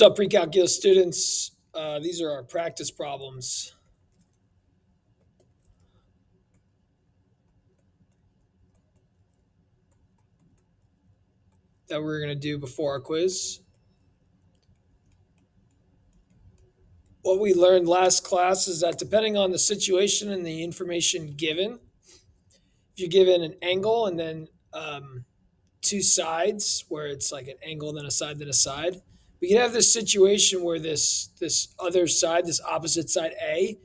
What's up, pre-calculus students? These are our practice problems that we're going to do before our quiz. What we learned last class is that depending on the situation and the information given, if you're given an angle and then two sides where it's like an angle, then a side, we can have this situation where this other side, this opposite side A,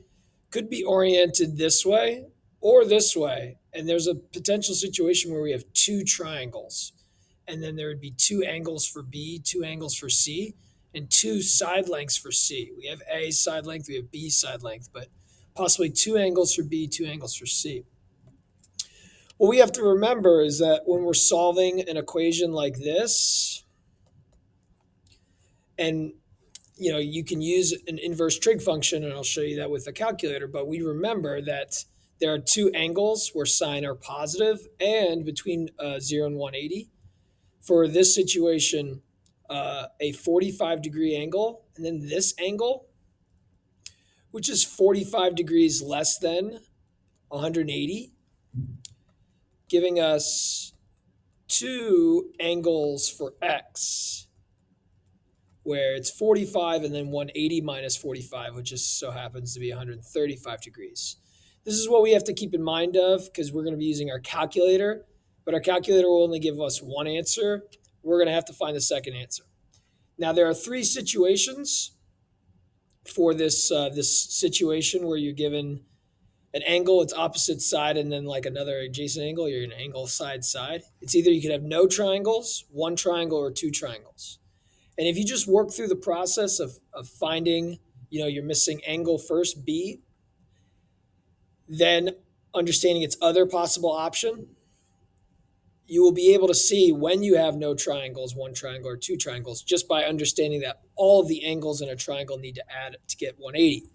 could be oriented this way or this way. And there's a potential situation where we have two triangles. And then there would be two angles for B, two angles for C, and two side lengths for C. We have A side length, we have B side length, but possibly two angles for B, two angles for C. What we have to remember is that when we're solving an equation like this, and you can use an inverse trig function, and I'll show you that with a calculator, but we remember that there are two angles where sine are positive and between 0 and 180. For this situation, a 45-degree angle, and then this angle, which is 45 degrees less than 180, giving us two angles for x, where it's 45 and then 180 minus 45, which just so happens to be 135 degrees. This is what we have to keep in mind of because we're going to be using our calculator, but our calculator will only give us one answer. We're going to have to find the second answer. Now, there are three situations for this situation where you're given an angle, its opposite side, and then like another adjacent angle. You're an angle side. It's either you could have no triangles, one triangle, or two triangles. And if you just work through the process of finding, you're missing angle first, B, then understanding its other possible option, you will be able to see when you have no triangles, one triangle or two triangles, just by understanding that all of the angles in a triangle need to add to get 180.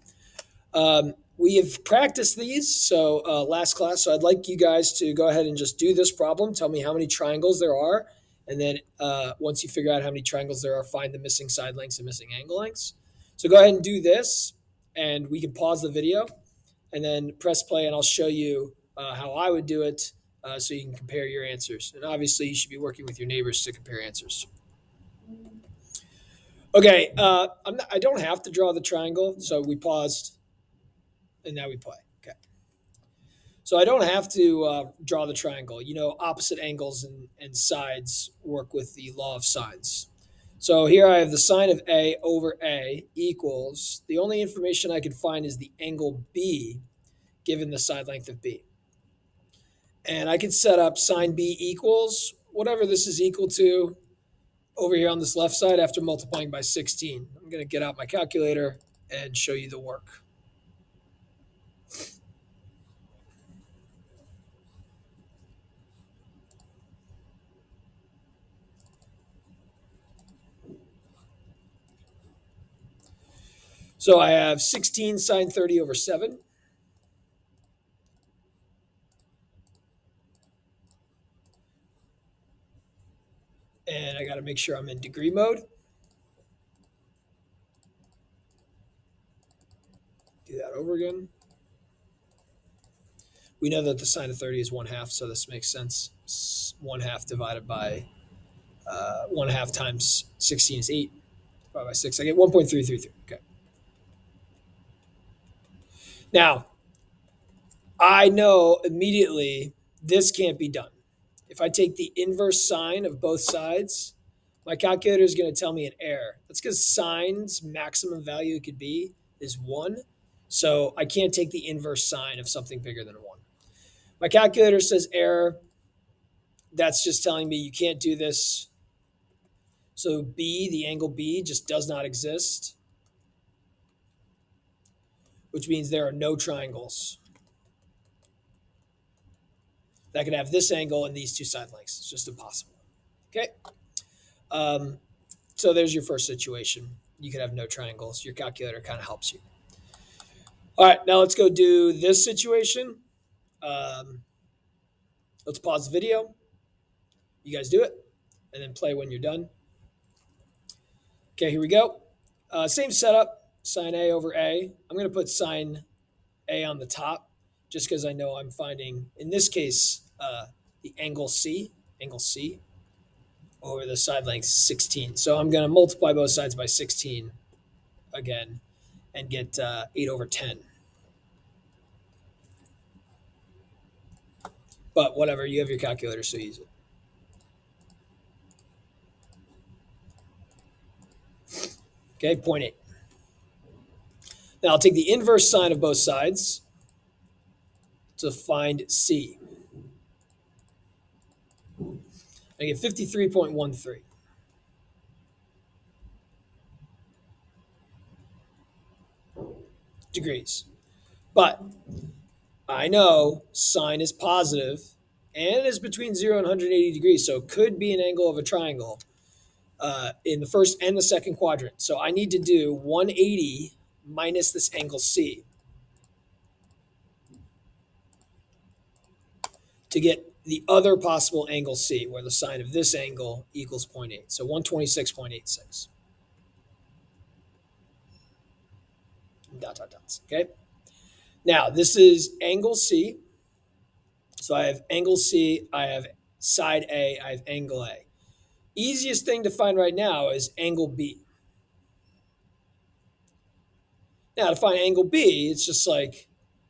We have practiced these last class, so I'd like you guys to go ahead and just do this problem. Tell me how many triangles there are, and then once you figure out how many triangles there are, find the missing side lengths and missing angle lengths. So go ahead and do this, and we can pause the video, and then press play, and I'll show you how I would do it so you can compare your answers. And obviously, you should be working with your neighbors to compare answers. Okay, I don't have to draw the triangle, so we paused, and now we play. Okay. So I don't have to draw the triangle. Opposite angles and sides work with the law of sines. So here I have the sine of A over A equals, the only information I can find is the angle B given the side length of B. And I can set up sine B equals whatever this is equal to over here on this left side after multiplying by 16. I'm going to get out my calculator and show you the work. So I have 16 sine 30 over 7. And I got to make sure I'm in degree mode. Do that over again. We know that the sine of 30 is 1/2, so this makes sense. 1/2 divided by 1/2 times 16 is 8. Divided by 6, I get 1.333. Okay. Now, I know immediately this can't be done. If I take the inverse sine of both sides, my calculator is going to tell me an error. That's because sine's maximum value it could be is 1. So I can't take the inverse sine of something bigger than 1. My calculator says error. That's just telling me you can't do this. So B, the angle B, just does not exist, which means there are no triangles that could have this angle and these two side lengths. It's just impossible. Okay. So there's your first situation. You could have no triangles. Your calculator kind of helps you. All right, now let's go do this situation. Let's pause the video. You guys do it, and then play when you're done. Okay, here we go. Same setup, sine A over A. I'm going to put sine A on the top just because I know I'm finding, in this case, the angle C over the side length 16. So I'm going to multiply both sides by 16 again and get 8 over 10. But whatever, you have your calculator, so use it. Okay, point 0.8. Now I'll take the inverse sine of both sides to find C. I get 53.13 degrees. But I know sine is positive and is between 0 and 180 degrees, so it could be an angle of a triangle in the first and the second quadrant. So I need to do 180 minus this angle C to get the other possible angle C, where the sine of this angle equals 0.8. So 126.86. Dot, dot, dots. Okay. Now, this is angle C. So I have angle C, I have side A, I have angle A. Easiest thing to find right now is angle B. Now, to find angle B, it's just like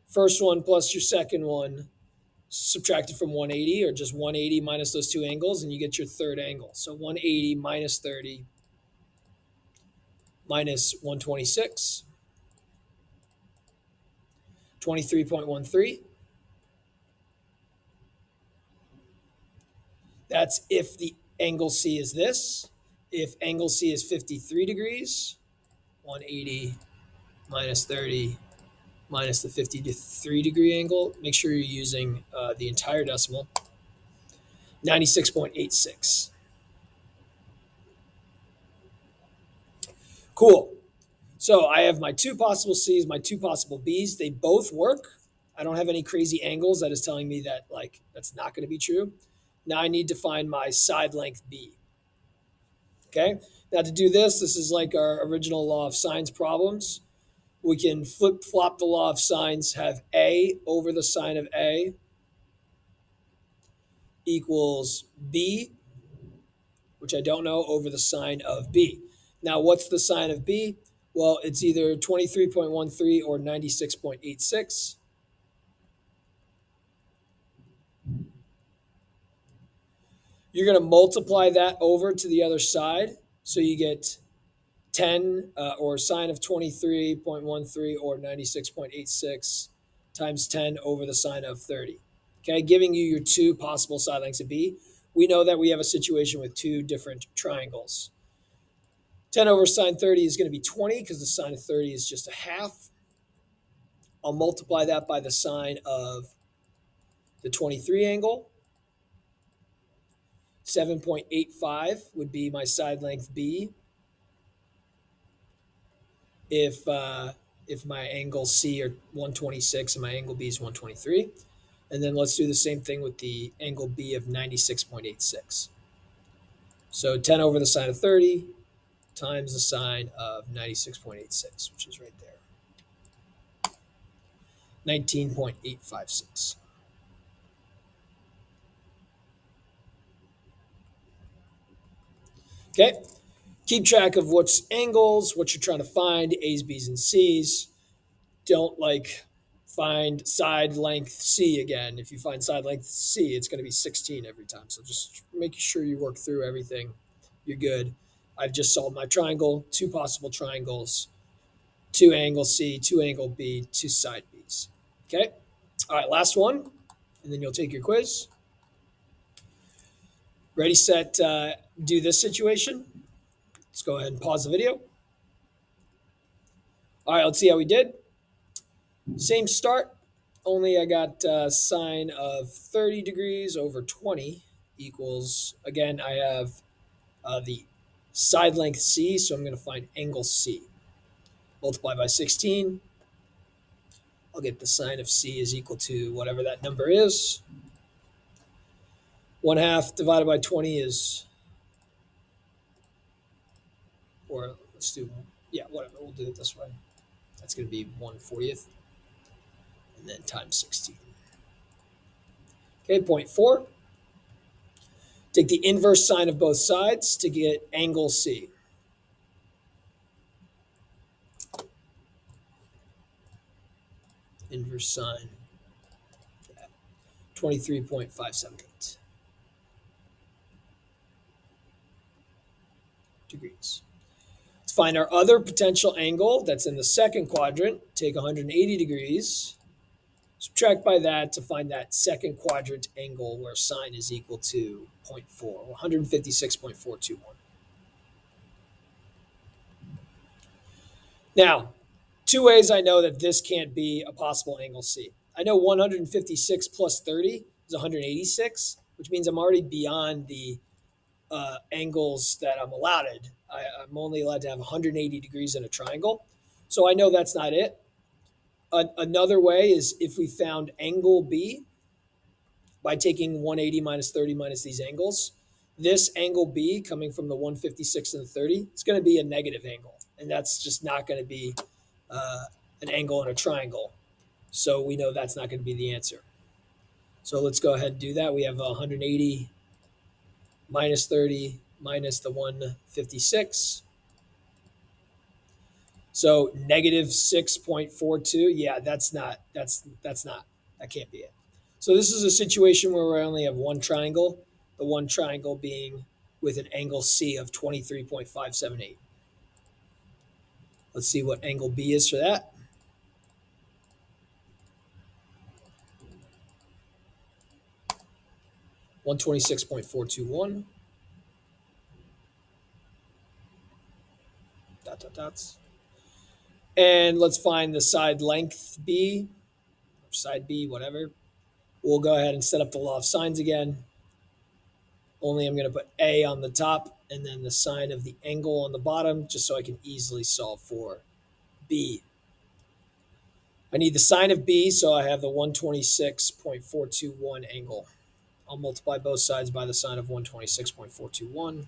first one plus your second one subtracted from 180, or just 180 minus those two angles, and you get your third angle. So 180 minus 30 minus 126, 23.13. That's if the angle C is this. If angle C is 53 degrees, 180 minus 30 minus the 53 degree angle. Make sure you're using the entire decimal. 96.86. Cool. So I have my two possible C's, my two possible B's. They both work. I don't have any crazy angles that is telling me that like that's not going to be true. Now I need to find my side length B. Okay. Now to do this, this is like our original law of sines problems. We can flip flop the law of sines, have A over the sine of A equals B, which I don't know, over the sine of B. Now, what's the sine of B? Well, it's either 23.13 or 96.86. You're going to multiply that over to the other side. So you get 10 or sine of 23.13 or 96.86 times 10 over the sine of 30. Okay, giving you your two possible side lengths of B. We know that we have a situation with two different triangles. 10 over sine 30 is going to be 20 because the sine of 30 is just a half. I'll multiply that by the sine of the 23 angle. 7.85 would be my side length B if my angle C are 126 and my angle B is 123. And then let's do the same thing with the angle B of 96.86. So 10 over the sine of 30 times the sine of 96.86, which is right there. 19.856. Okay. Keep track of what's angles, what you're trying to find, A's, B's, and C's. Don't like find side length C again. If you find side length C, it's going to be 16 every time. So just make sure you work through everything. You're good. I've just solved my triangle, two possible triangles, two angle C, two angle B, two side B's. Okay. All right, last one, and then you'll take your quiz. Ready, set, do this situation. Let's go ahead and pause the video. All right, let's see how we did. Same start, only I got sine of 30 degrees over 20 equals, again, I have the side length C, so I'm going to find angle C. Multiply by 16. I'll get the sine of C is equal to whatever that number is. 1/2 divided by 20 is, or let's do Yeah, whatever. We'll do it this way. That's going to be 1/40th, and then times 16. Okay, point 4. Take the inverse sine of both sides to get angle C. Inverse sine, 23.578 degrees. Let's find our other potential angle that's in the second quadrant. Take 180 degrees, subtract by that to find that second quadrant angle where sine is equal to 0.4, 156.421. Now, two ways I know that this can't be a possible angle C. I know 156 plus 30 is 186, which means I'm already beyond the angles that I'm allotted. I'm only allowed to have 180 degrees in a triangle. So I know that's not it. Another way is if we found angle B by taking 180 minus 30 minus these angles. This angle B coming from the 156 and the 30, it's going to be a negative angle. And that's just not going to be uh, an angle in a triangle. So we know that's not going to be the answer. So let's go ahead and do that. We have 180 minus 30 minus the 156. So negative 6.42. Yeah, that can't be it. So this is a situation where we only have one triangle, the one triangle being with an angle C of 23.578. Let's see what angle B is for that. $126.421. Dots. And let's find the side length B, or side B, whatever. We'll go ahead and set up the law of sines again. Only I'm going to put A on the top and then the sine of the angle on the bottom, just so I can easily solve for B. I need the sine of B, so I have the 126.421 angle. I'll multiply both sides by the sine of 126.421.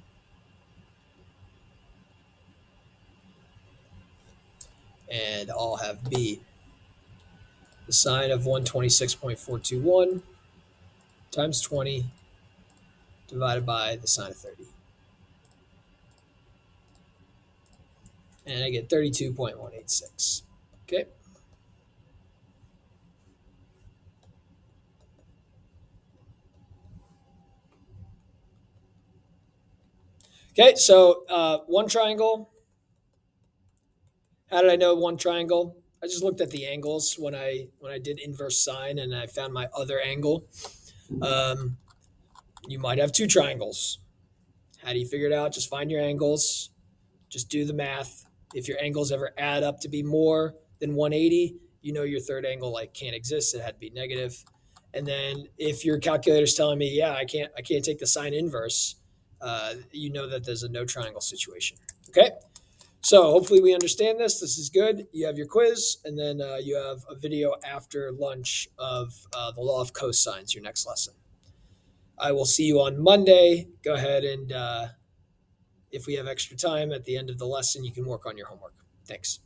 And I'll have B. The sine of 126.421 times 20 divided by the sine of 30. And I get 32.186. Okay. Okay, so one triangle. How did I know one triangle? I just looked at the angles when I did inverse sine and I found my other angle. Um, you might have two triangles. How do you figure it out? Just find your angles. Just do the math. If your angles ever add up to be more than 180, you know your third angle like can't exist. It had to be negative. And then if your calculator's telling me, yeah, I can't take the sine inverse, you know that there's a no triangle situation. Okay. So hopefully we understand this. This is good. You have your quiz, and then you have a video after lunch of the law of cosines, your next lesson. I will see you on Monday. Go ahead and if we have extra time at the end of the lesson, you can work on your homework. Thanks.